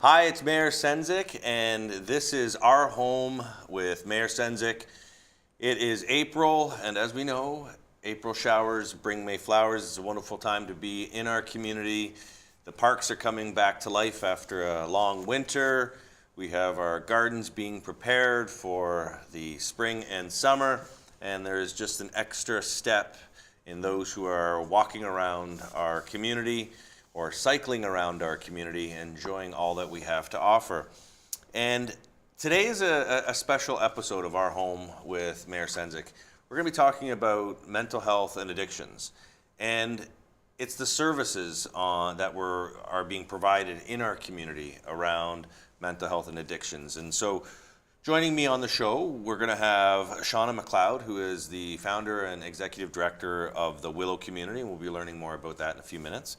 Hi, it's Mayor Sendzik, and this is Our Home with Mayor Sendzik. It is April, and as we know, April showers bring May flowers. It's a wonderful time to be in our community. The parks are coming back to life after a long winter. We have our gardens being prepared for the spring and summer, and there's just an extra step in those who are walking around our community or cycling around our community, enjoying all that we have to offer. And today is a special episode of Our Home with Mayor Sendzik. We're going to be talking about mental health and addictions. And it's the services that are being provided in our community around mental health and addictions. And so joining me on the show, we're going to have Shauna McLeod, who is the founder and executive director of the Willow Community, and we'll be learning more about that in a few minutes,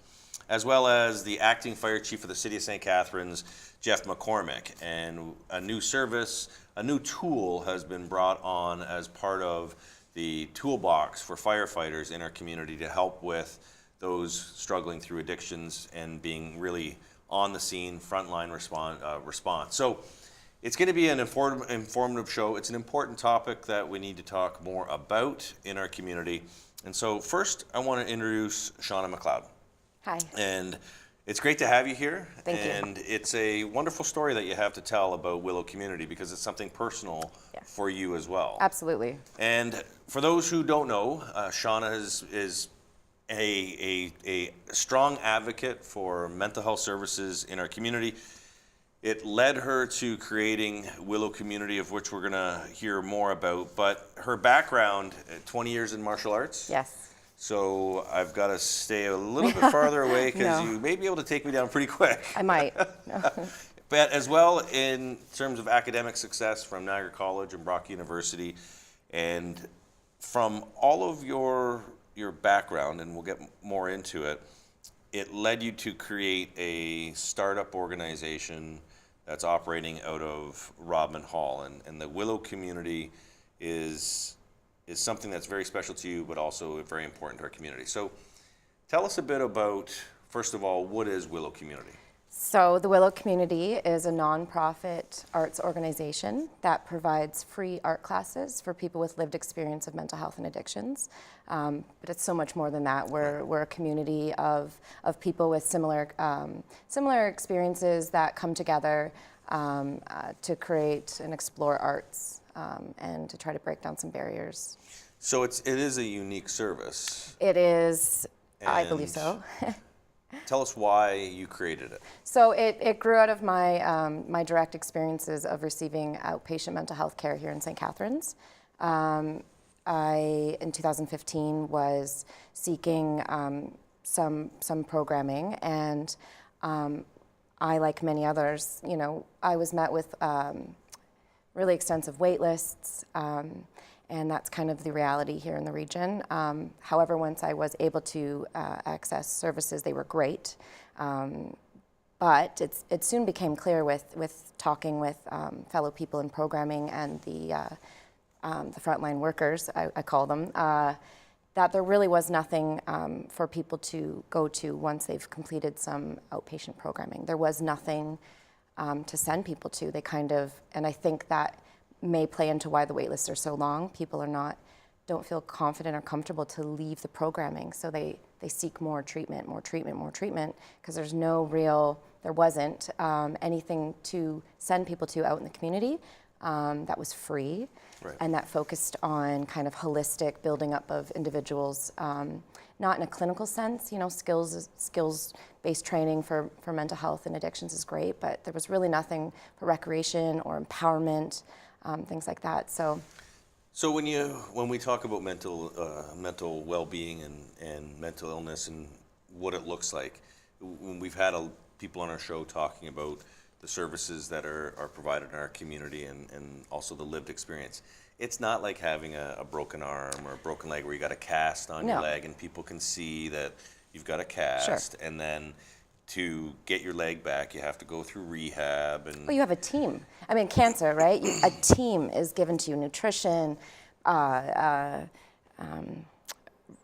as well as the acting fire chief of the city of St. Catharines, Jeff McCormick. And a new service, a new tool has been brought on as part of the Toolbox for firefighters in our community to help with those struggling through addictions and being really on the scene, frontline response. So it's going to be an informative show. It's an important topic that we need to talk more about in our community. And so first, I want to introduce Shauna McLeod. Hi. And it's great to have you here. Thank you. And it's a wonderful story that you have to tell about Willow Community because it's something personal for you as well. Absolutely. And for those who don't know, Shauna is a strong advocate for mental health services in our community. It led her to creating Willow Community, of which we're going to hear more about. But her background, 20 years in martial arts. Yes. So I've got to stay a little bit farther away because you may be able to take me down pretty quick. I might. But as well in terms of academic success from Niagara College and Brock University, and from all of your background, and we'll get more into it, it led you to create a startup organization that's operating out of Rodman Hall. And the Willow Community is something that's very special to you, but also very important to our community. So tell us a bit about, first of all, what is Willow Community? So the Willow Community is a nonprofit arts organization that provides free art classes for people with lived experience of mental health and addictions. But it's so much more than that. We're a community of people with similar experiences that come together to create and explore arts. And to try to break down some barriers. So it is a unique service. It is, I believe so. Tell us why you created it. So it grew out of my direct experiences of receiving outpatient mental health care here in St. Catharines. I, in 2015, was seeking some programming, and I, like many others, I was met with really extensive wait lists, and that's kind of the reality here in the region. However, once I was able to access services, they were great. But it soon became clear with talking with fellow people in programming and the frontline workers, I call them, that there really was nothing for people to go to once they've completed some outpatient programming. There was nothing to send people to. And I think that may play into why the wait lists are so long. People don't feel confident or comfortable to leave the programming, so they seek more treatment, because there wasn't anything to send people to out in the community that was free. Right. And that focused on kind of holistic building up of individuals, not in a clinical sense. Skills-based training for mental health and addictions is great, but there was really nothing for recreation or empowerment, things like that. So when we talk about mental well-being and mental illness and what it looks like, when we've had people on our show talking about the services that are provided in our community and also the lived experience. It's not like having a broken arm or a broken leg where you got a cast on your leg and people can see that you've got a cast. Sure. And then to get your leg back, you have to go through rehab. Well, you have a team. I mean, cancer, right? A team is given to you, nutrition,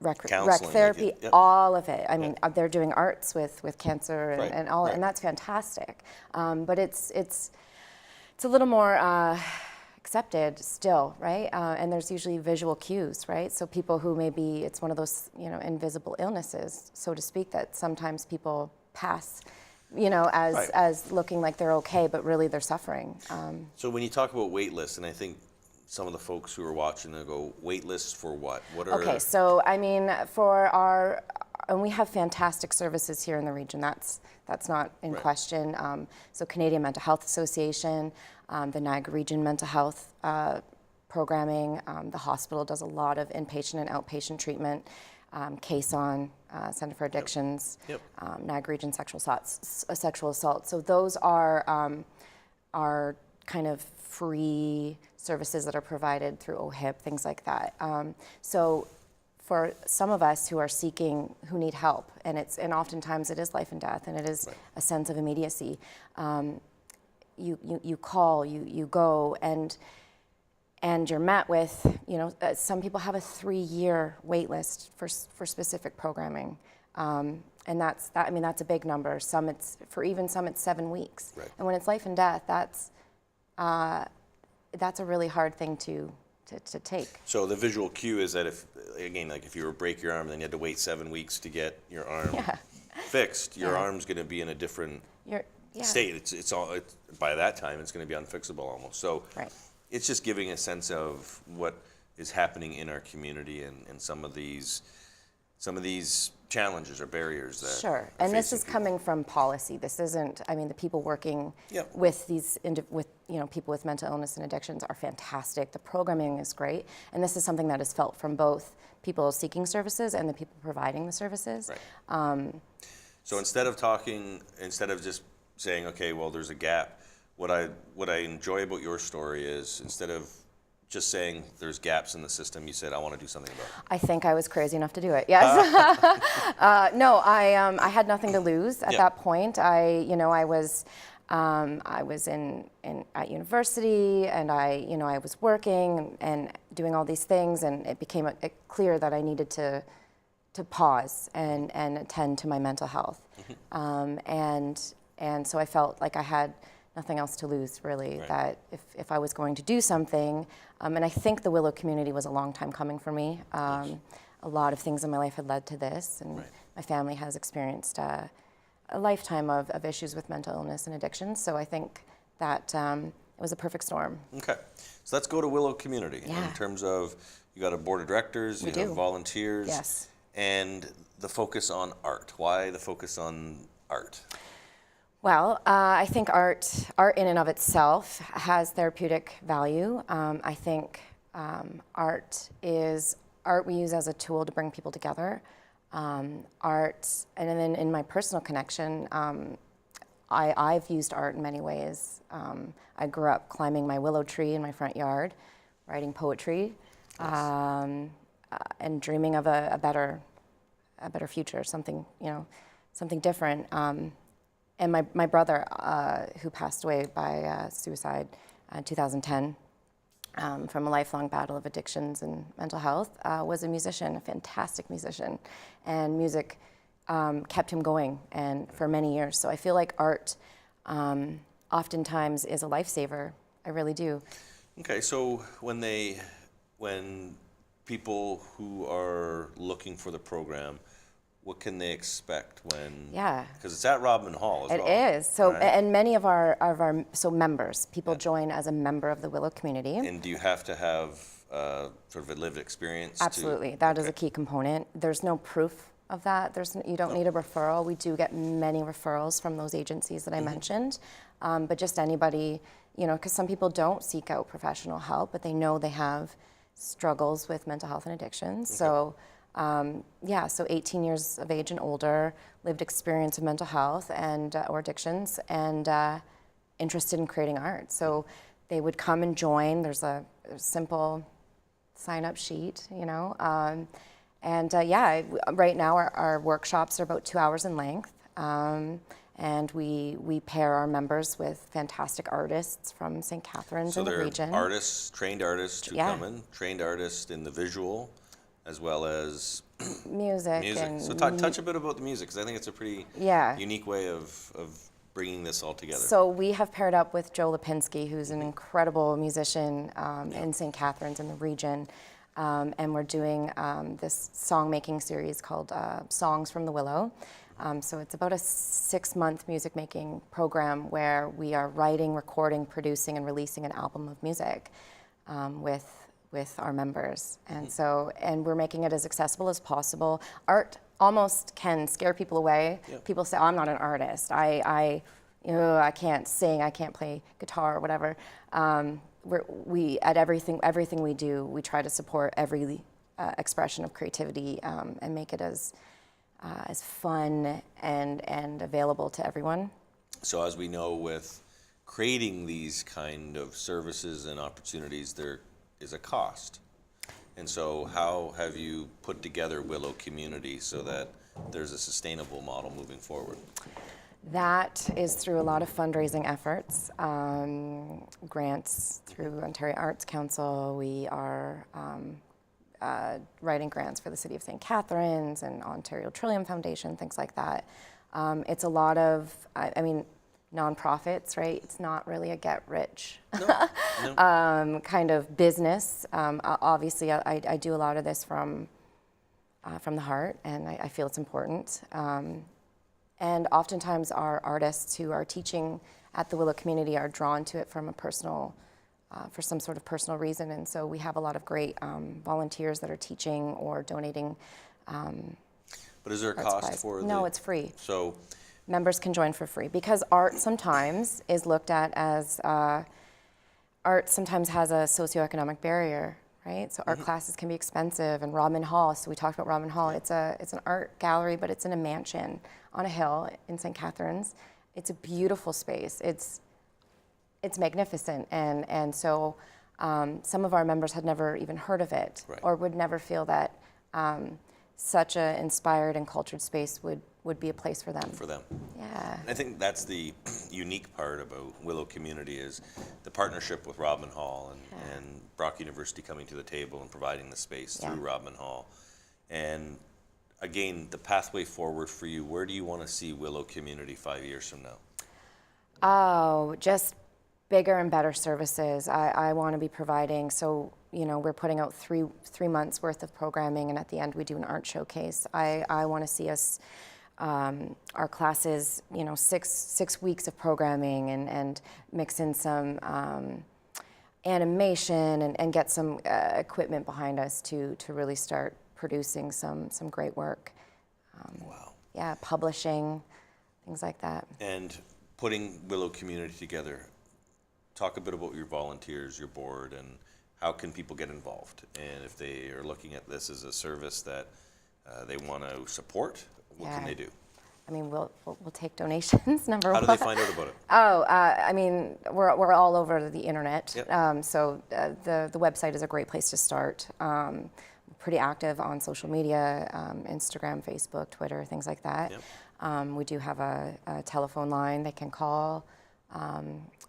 rec Counseling, therapy, like yep. all of it. I mean, they're doing arts with cancer and, Right, and all, right. and that's fantastic. But it's a little more accepted still, right? And there's usually visual cues, right? So people who maybe it's one of those, invisible illnesses, so to speak, that sometimes people pass, as Right. as looking like they're okay, but really they're suffering. So when you talk about wait lists, and I think some of the folks who are watching, they go, wait lists for what? What are... Okay, so I mean, and we have fantastic services here in the region. That's not in Right. question. So Canadian Mental Health Association, the Niagara Region Mental Health programming, the hospital does a lot of inpatient and outpatient treatment. CASON, Center for Addictions, Yep. Niagara Region Sexual Assault. So those are kind of free services that are provided through OHIP, things like that. So for some of us who need help, and oftentimes it is life and death, and it is Right. a sense of immediacy. You call, you go, and you're met with, some people have a 3-year wait list for specific programming. And that's a big number. Some it's 7 weeks. Right. And when it's life and death, that's a really hard thing to take. So the visual cue is that if you were to break your arm and then you had to wait 7 weeks to get your arm fixed, your arm's going to be in a different state. It's by that time it's going to be unfixable almost. So Right. it's just giving a sense of what is happening in our community and some of these challenges or barriers that Sure, are and this facing is people. coming from policy. This isn't. I mean, the people working Yep. with people with mental illness and addictions are fantastic. The programming is great, and this is something that is felt from both people seeking services and the people providing the services. Right. So instead of just saying, okay, well, there's a gap, what I enjoy about your story is instead of just saying there's gaps in the system, you said, I want to do something about it. I think I was crazy enough to do it. Yes. No, I had nothing to lose at that point. I was at university, and I was working and doing all these things, and it became clear that I needed to pause and attend to my mental health. And so I felt like I had nothing else to lose, really, Right. that if I was going to do something, and I think the Willow Community was a long time coming for me. A lot of things in my life had led to this, and Right. my family has experienced a lifetime of issues with mental illness and addiction, so I think that it was a perfect storm. Okay, so let's go to Willow Community. Yeah. In terms of, you got a board of directors, you do. have volunteers. Yes. And the focus on art. Why the focus on art? Well, I think art in and of itself has therapeutic value. I think art we use as a tool to bring people together. Art, and then in my personal connection, I've used art in many ways. I grew up climbing my willow tree in my front yard, writing poetry, and dreaming of a better future, something different. And my brother, who passed away by suicide in 2010 from a lifelong battle of addictions and mental health, was a musician, a fantastic musician. And music kept him going and for many years. So I feel like art oftentimes is a lifesaver. I really do. Okay, so when people who are looking for the program, what can they expect when? Yeah. Because it's at Robin Hall as well. It is. So, right? and many of our members, people join as a member of the Willow Community. And do you have to have sort of a lived experience? Absolutely. That is a key component. There's no proof of that. You don't need a referral. We do get many referrals from those agencies that I mentioned. But just anybody, because some people don't seek out professional help, but they know they have struggles with mental health and addictions. So, so 18 years of age and older, lived experience of mental health and or addictions, and interested in creating art. So they would come and join. There's a simple sign-up sheet, right now our workshops are about 2 hours in length, and we pair our members with fantastic artists from St. Catharines in the region. So they're trained artists who come in, trained artists in the visual, as well as music. music. And So touch a bit about the music, because I think it's a pretty unique way of bringing this all together. So we have paired up with Joe Lipinski, who's an incredible musician in St. Catharines in the region. And we're doing this song-making series called Songs from the Willow. So it's about a 6-month music-making program where we are writing, recording, producing, and releasing an album of music with our members. And and we're making it as accessible as possible. Art almost can scare people away. Yep. People say, "Oh, I'm not an artist. I can't sing. I can't play guitar or whatever." We at everything we do, we try to support every expression of creativity and make it as fun and available to everyone. So as we know, with creating these kind of services and opportunities, there is a cost. And so how have you put together Willow Community so that there's a sustainable model moving forward? That is through a lot of fundraising efforts, grants through Ontario Arts Council. We are writing grants for the City of St. Catharines and Ontario Trillium Foundation, things like that. It's a lot of, nonprofits, right? It's not really a get-rich No. kind of business. Obviously, I do a lot of this from the heart, and I feel it's important. And oftentimes our artists who are teaching at the Willow Community are drawn to it from a personal, for some sort of personal reason. And so we have a lot of great volunteers that are teaching or donating. But is there a art cost supplies. for No, it's free. So Members can join for free because art sometimes is looked at as, art sometimes has a socioeconomic barrier, right? So art classes can be expensive, and Rodman Hall, so we talked about Rodman Hall, it's an art gallery, but it's in a mansion on a hill in St. Catharines. It's a beautiful space. It's magnificent, and so some of our members had never even heard of it, Right. or would never feel that such an inspired and cultured space would be a place for them. for them. Yeah. I think that's the unique part about Willow Community is the partnership with Rodman Hall and Brock University coming to the table and providing the space through Rodman Hall. And again, the pathway forward for you, where do you want to see Willow Community 5 years from now? Oh, just bigger and better services. I want to be providing, so, we're putting out three months worth of programming, and at the end we do an art showcase. I want to see us, our classes, 6 weeks of programming and mix in some animation and get some equipment behind us to really start producing some great work. Wow. Yeah, publishing, things like that. And putting Willow Community together, talk a bit about your volunteers, your board, and how can people get involved? And if they are looking at this as a service that they want to support, what can they do? We'll take donations, number How one. do they find out about it? Oh, we're all over the internet. Yep. So the website is a great place to start. Pretty active on social media, Instagram, Facebook, Twitter, things like that. Yep. We do have a telephone line they can call.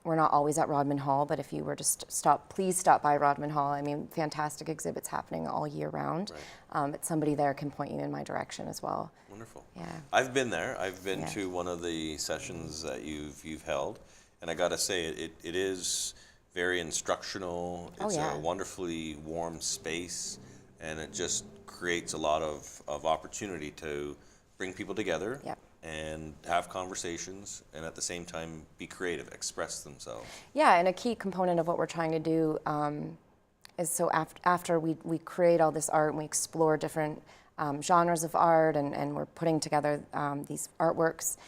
We're not always at Rodman Hall, but if you were to please stop by Rodman Hall. Fantastic exhibits happening all year round. Right. But somebody there can point you in my direction as well. Wonderful. Yeah. I've been there. I've been to one of the sessions that you've held, and I got to say it is very instructional. It's a wonderfully warm space, and it just creates a lot of opportunity to bring people together. Yep. And have conversations, and at the same time be creative, express themselves. Yeah, and a key component of what we're trying to do is so after we create all this art and we explore different genres of art and we're putting together these artworks,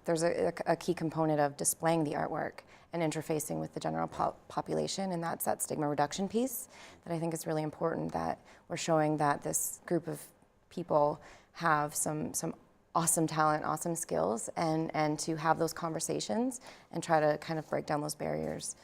there's a key component of displaying the artwork and interfacing with the general population, and that's that stigma reduction piece that I think is really important, that we're showing that this group of people have some awesome talent, awesome skills, and to have those conversations and try to kind of break down those barriers.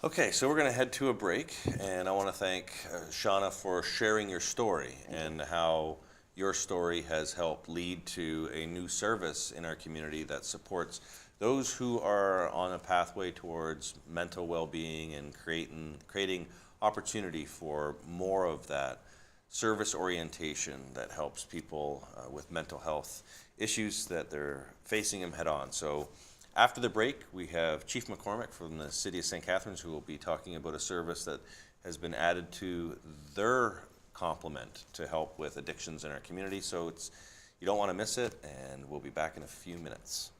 Okay, so we're going to head to a break, and I want to thank Shauna for sharing your story and how your story has helped lead to a new service in our community that supports those who are on a pathway towards mental well-being and creating opportunity for more of that service orientation that helps people with mental health issues that they're facing them head on. So after the break, we have Chief McCormick from the City of St. Catharines, who will be talking about a service that has been added to their complement to help with addictions in our community. So you don't want to miss it, and we'll be back in a few minutes.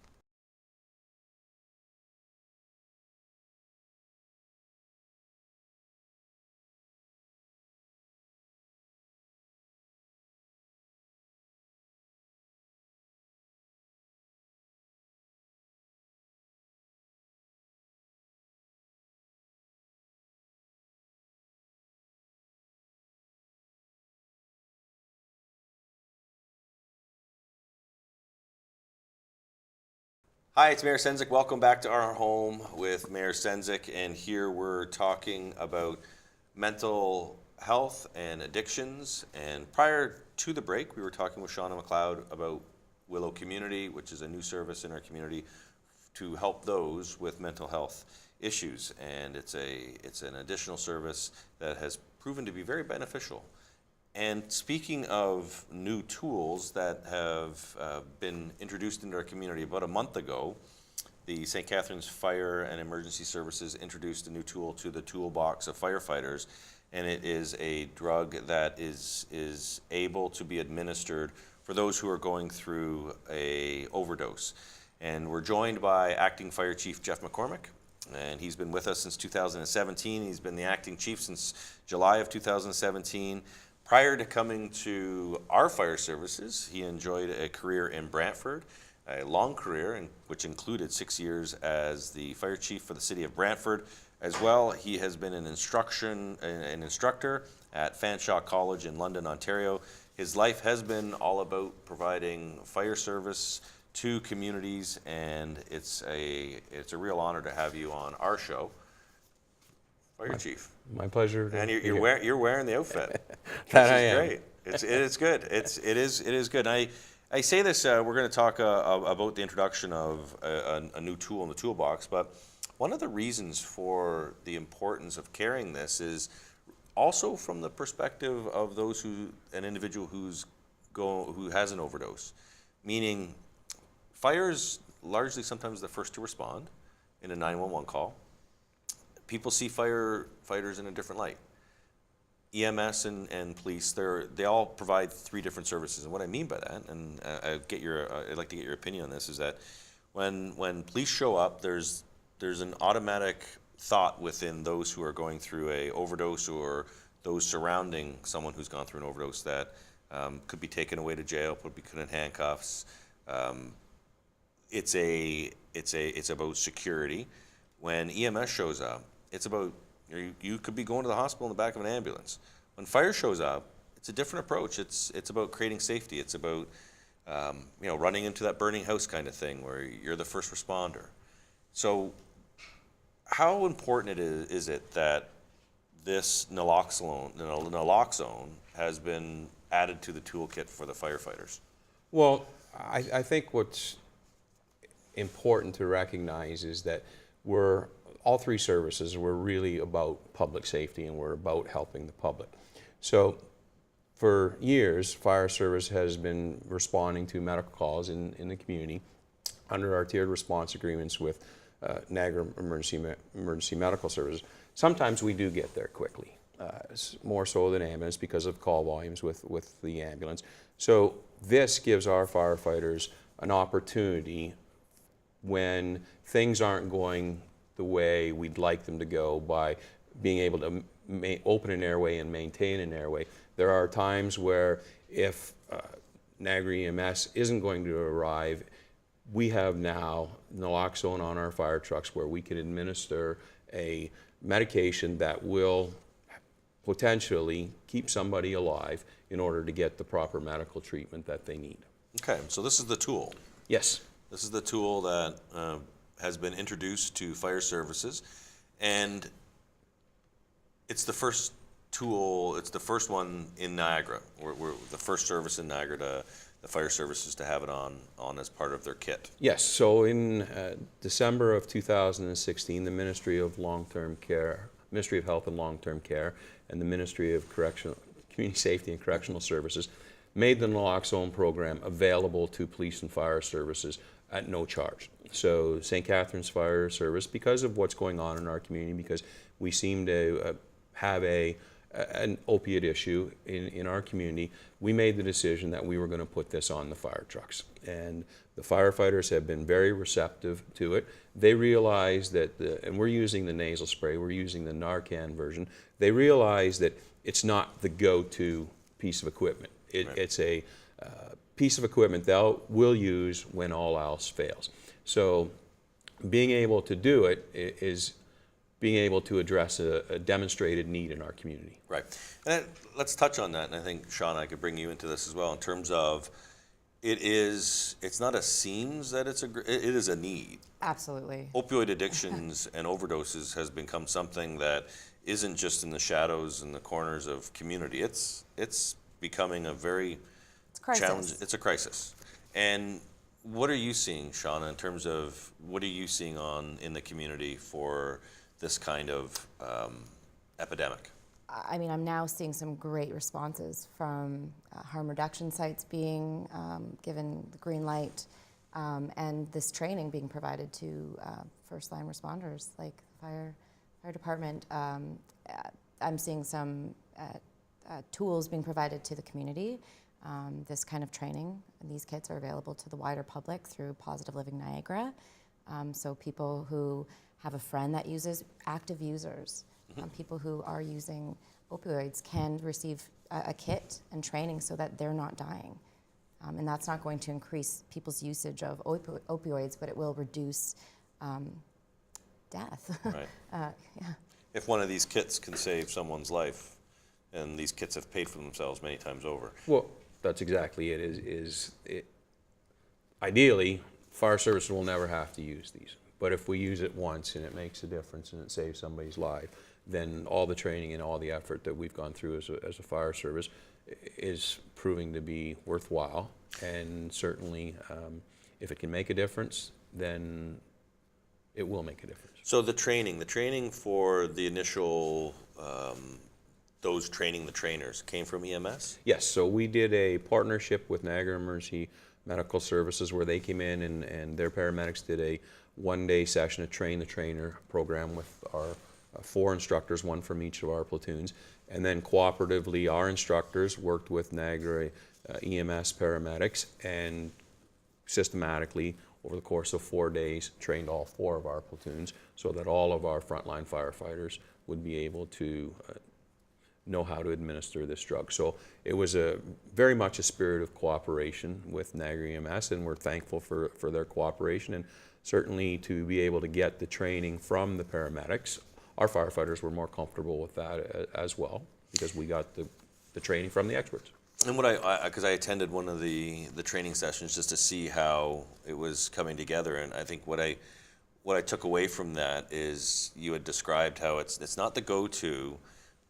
Hi, it's Mayor Sendzik. Welcome back to our home with Mayor Sendzik, and here we're talking about mental health and addictions. And prior to the break, we were talking with Shauna McLeod about Willow Community, which is a new service in our community to help those with mental health issues. And it's an additional service that has proven to be very beneficial. And speaking of new tools that have been introduced into our community, about a month ago, the St. Catharines Fire and Emergency Services introduced a new tool to the toolbox of firefighters, and it is a drug that is able to be administered for those who are going through a overdose. And we're joined by Acting Fire Chief Jeff McCormick, and he's been with us since 2017. He's been the acting chief since July of 2017. Prior to coming to our fire services, he enjoyed a career in Brantford, a long career, which included 6 years as the fire chief for the city of Brantford. As well, he has been an instructor at Fanshawe College in London, Ontario. His life has been all about providing fire service to communities, and it's a real honor to have you on our show. Fire Chief. My pleasure. And you're wearing the outfit. That I is am. Great. It is good. It is good. And I say this. We're going to talk about the introduction of a new tool in the toolbox. But one of the reasons for the importance of carrying this is also from the perspective of an individual who has an overdose, meaning fire is largely sometimes the first to respond in a 911 call. People see firefighters in a different light. EMS and police, they all provide 3 different services. And what I mean by that, and I'd like to get your opinion on this, is that when police show up, there's an automatic thought within those who are going through a overdose or those surrounding someone who's gone through an overdose that could be taken away to jail, could be put in handcuffs. It's about security. When EMS shows up, it's about, you could be going to the hospital in the back of an ambulance. When fire shows up, it's a different approach. It's about creating safety. It's about running into that burning house kind of thing where you're the first responder. So how important is it that this Naloxone has been added to the toolkit for the firefighters? Well, I think what's important to recognize is that all 3 services were really about public safety, and we're about helping the public. So for years, fire service has been responding to medical calls in the community under our tiered response agreements with Niagara Emergency Medical Services. Sometimes we do get there quickly, more so than ambulance because of call volumes with the ambulance. So this gives our firefighters an opportunity when things aren't going the way we'd like them to go, by being able to open an airway and maintain an airway. There are times where if Niagara EMS isn't going to arrive, we have now Naloxone on our fire trucks where we can administer a medication that will potentially keep somebody alive in order to get the proper medical treatment that they need. Okay, so this is the tool. Yes. This is the tool that has been introduced to fire services, and it's the first tool, it's the first one in Niagara. We're the first service in Niagara, the fire services, to have it on as part of their kit. Yes, so in December of 2016, the Ministry of Health and Long-Term Care and the Ministry of Community Safety and Correctional Services, made the Naloxone program available to police and fire services at no charge. So St. Catharines Fire Service, because of what's going on in our community, because we seem to have an opiate issue in our community, we made the decision that we were going to put this on the fire trucks. And the firefighters have been very receptive to it. They realize that, and we're using the nasal spray, we're using the Narcan version, they realize that it's not the go-to piece of equipment. It's a piece of equipment we'll use when all else fails. So being able to do it is being able to address a demonstrated need in our community. Right. And let's touch on that, and I think, Shauna, I could bring you into this as well in terms of it's not a seems that it is a need. Absolutely. Opioid addictions and overdoses has become something that isn't just in the shadows and the corners of community. It's becoming a very challenging. It's a crisis. And what are you seeing, Shauna, in terms of what are you seeing in the community for this kind of epidemic? I mean, I'm now seeing some great responses from harm reduction sites being given the green light, and this training being provided to first-line responders like the fire department. I'm seeing some tools being provided to the community. This kind of training, and these kits are available to the wider public through Positive Living Niagara. So people who have a friend that uses, active users, people who are using opioids can receive a kit and training so that they're not dying. And that's not going to increase people's usage of opioids, but it will reduce death. Right. Yeah. If one of these kits can save someone's life, and these kits have paid for themselves many times over. Well, that's exactly it. Ideally, fire service will never have to use these. But if we use it once and it makes a difference and it saves somebody's life, then all the training and all the effort that we've gone through as a fire service is proving to be worthwhile. And certainly, if it can make a difference, then it will make a difference. So the training for the initial, those training the trainers came from EMS? Yes, so we did a partnership with Niagara Emergency Medical Services where they came in and their paramedics did a one-day session, a train the trainer program with our 4 instructors, 1 from each of our platoons. And then cooperatively, our instructors worked with Niagara EMS paramedics and systematically, over the course of 4 days, trained all 4 of our platoons so that all of our frontline firefighters would be able to know how to administer this drug. So it was very much a spirit of cooperation with Niagara EMS, and we're thankful for their cooperation, and certainly to be able to get the training from the paramedics. Our firefighters were more comfortable with that as well because we got the training from the experts. And because I attended one of the training sessions just to see how it was coming together, and I think what I took away from that is you had described how it's not the go-to,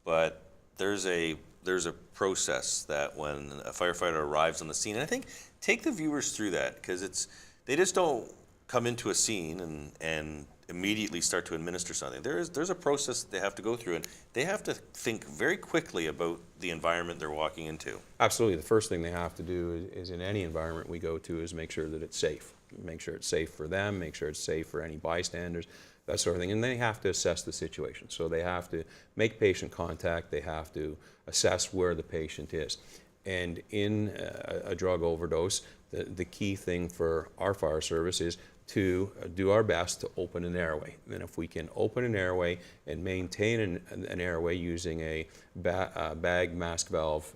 but there's a process that when a firefighter arrives on the scene, and I think take the viewers through that because they just don't come into a scene and immediately start to administer something. There's a process that they have to go through, and they have to think very quickly about the environment they're walking into. Absolutely. The first thing they have to do is in any environment we go to is make sure that it's safe. Make sure it's safe for them, make sure it's safe for any bystanders, that sort of thing. And they have to assess the situation. So they have to make patient contact, they have to assess where the patient is. And in a drug overdose, the key thing for our fire service is to do our best to open an airway. And if we can open an airway and maintain an airway using a bag mask valve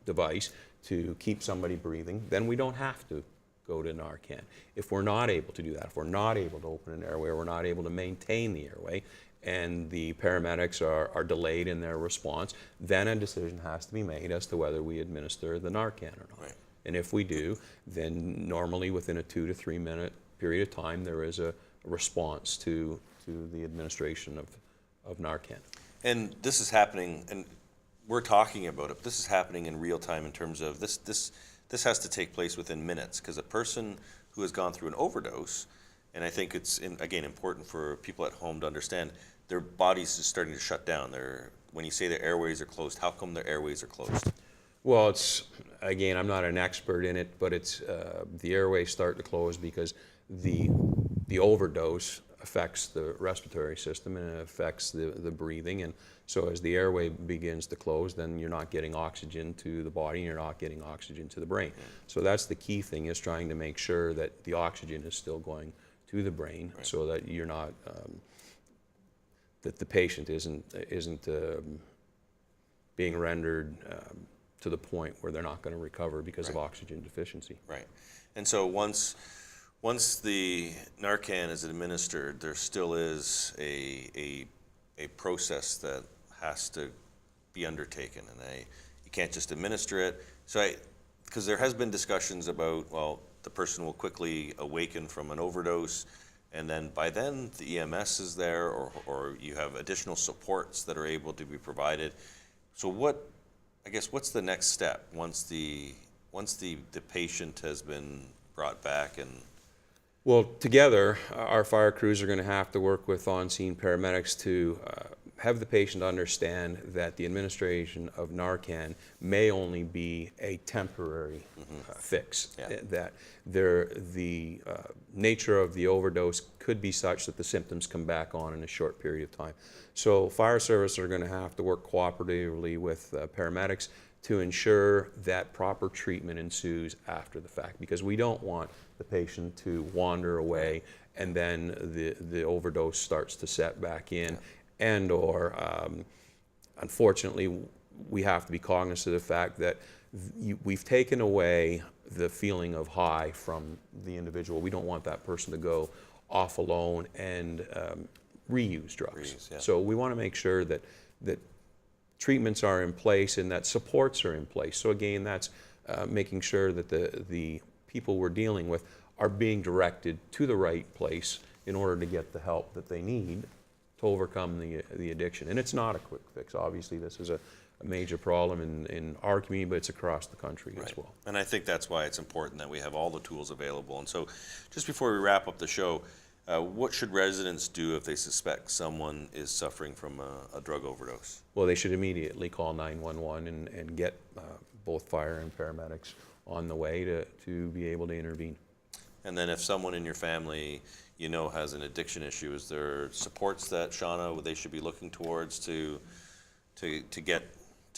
device to keep somebody breathing, then we don't have to go to Narcan. If we're not able to do that, if we're not able to open an airway, or we're not able to maintain the airway, and the paramedics are delayed in their response, then a decision has to be made as to whether we administer the Narcan or not. Right. And if we do, then normally within a 2 to 3 minute period of time, there is a response to the administration of Narcan. And this is happening, and we're talking about it, but this is happening in real time in terms of this has to take place within minutes, because a person who has gone through an overdose, and I think it's, again, important for people at home to understand, their body's just starting to shut down. when you say the airways are closed, how come the airways are closed? Well, it's, again, I'm not an expert in it, but it's, the airways start to close because the overdose affects the respiratory system and it affects the breathing. And so as the airway begins to close, then you're not getting oxygen to the body and you're not getting oxygen to the brain. So that's the key thing, is trying to make sure that the oxygen is still going to the brain, so that you're not, that the patient isn't being rendered to the point where they're not going to recover because of oxygen deficiency. Right. And so once the Narcan is administered, there still is a process that has to be undertaken, and you can't just administer it. So because there has been discussions about, well, the person will quickly awaken from an overdose, and then by then the EMS is there, or you have additional supports that are able to be provided. So what's the next step once the patient has been brought back? And Well, together, our fire crews are going to have to work with on-scene paramedics to have the patient understand that the administration of Narcan may only be a temporary fix. That the nature of the overdose could be such that the symptoms come back on in a short period of time. So fire service are going to have to work cooperatively with paramedics to ensure that proper treatment ensues after the fact, because we don't want the patient to wander away and then the overdose starts to set back in, and/or unfortunately we have to be cognizant of the fact that we've taken away the feeling of high from the individual. We don't want that person to go off alone and reuse drugs. So we want to make sure that treatments are in place and that supports are in place. So again, that's making sure that the people we're dealing with are being directed to the right place in order to get the help that they need to overcome the addiction. And it's not a quick fix. Obviously, this is a major problem in our community, but it's across the country as well. And I think that's why it's important that we have all the tools available. And so just before we wrap up the show, what should residents do if they suspect someone is suffering from a drug overdose? Well, they should immediately call 911 and get both fire and paramedics on the way to be able to intervene. And then if someone in your family has an addiction issue, is there supports that, Shauna, they should be looking towards to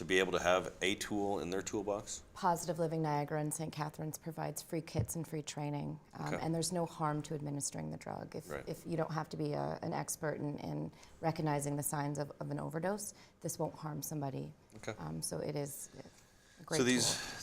be able to have a tool in their toolbox? Positive Living Niagara and St. Catharines provides free kits and free training, and there's no harm to administering the drug. If you don't have to be an expert in recognizing the signs of an overdose, this won't harm somebody. So it is a great tool.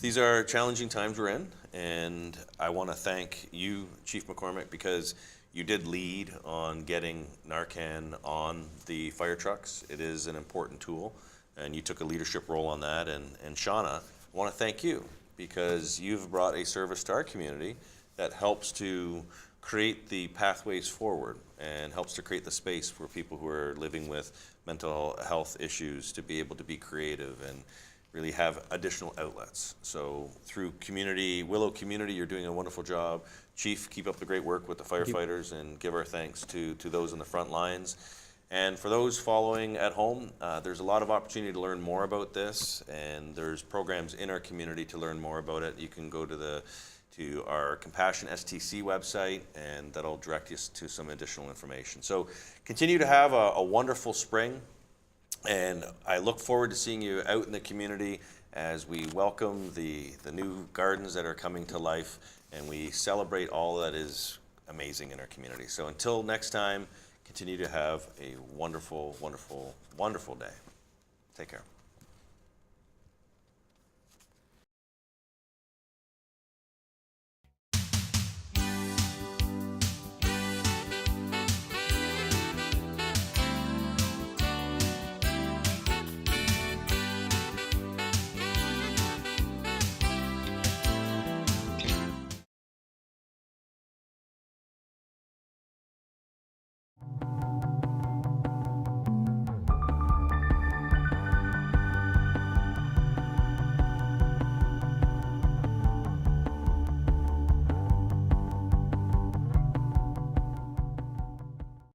These are challenging times we're in, and I want to thank you, Chief McCormick, because you did lead on getting Narcan on the fire trucks. It is an important tool, and you took a leadership role on that. And Shauna, I want to thank you because you've brought a service to our community that helps to create the pathways forward and helps to create the space for people who are living with mental health issues to be able to be creative and really have additional outlets. So through Willow Community, you're doing a wonderful job. Chief, keep up the great work with the firefighters and give our thanks to those on the front lines. And for those following at home, there's a lot of opportunity to learn more about this, and there's programs in our community to learn more about it. You can go to our Compassion STC website, and that'll direct you to some additional information. So continue to have a wonderful spring, and I look forward to seeing you out in the community as we welcome the new gardens that are coming to life, and we celebrate all that is amazing in our community. So until next time, continue to have a wonderful, wonderful, wonderful day. Take care.